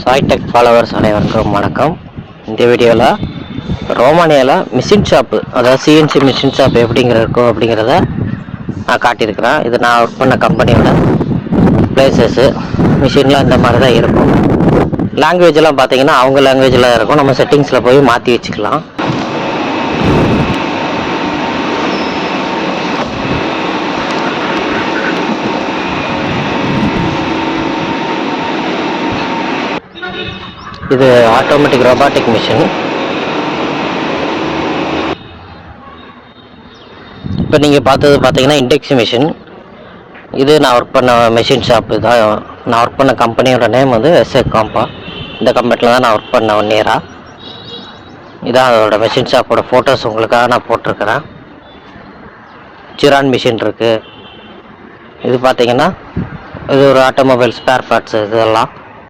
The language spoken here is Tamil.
சாய்டெக் ஃபாலோவர்ஸ் அனைவருக்கும் வணக்கம். இந்த வீடியோவில் ரோமானியாவில் மிஷின் ஷாப்பு, அதாவது சிஎன்சி மிஷின் ஷாப் எப்படிங்கிறக்கும் அப்படிங்கிறத நான் காட்டியிருக்கிறேன். இது நான் ஒர்க் பண்ண கம்பெனியோட பிளேசஸ்ஸு. மிஷின்லாம் இந்த மாதிரி தான் இருக்கும். லாங்குவேஜெல்லாம் பார்த்தீங்கன்னா அவங்க லாங்குவேஜில் இருக்கும். நம்ம செட்டிங்ஸில் போய் மாற்றி வச்சுக்கலாம். இது ஆட்டோமேட்டிக் ரொபாட்டிக் மிஷின். இப்போ நீங்கள் பார்த்தீங்கன்னா இண்டெக்ஸ் மிஷின். இது நான் ஒர்க் பண்ண மிஷின் ஷாப்பு தான். நான் ஒர்க் பண்ண கம்பெனியோட நேம் வந்து எஸ்ஏ காம்பா. இந்த கம்பெனியில் தான் நான் ஒர்க் பண்ண 1 இயராக. இதான் அதோட மிஷின் ஷாப்போட ஃபோட்டோஸ் உங்களுக்காக நான் போட்டிருக்கிறேன். சிரான் மிஷின் இருக்குது. இது பார்த்தீங்கன்னா இது ஒரு ஆட்டோமொபைல் ஸ்பேர் பார்ட்ஸ். இதெல்லாம்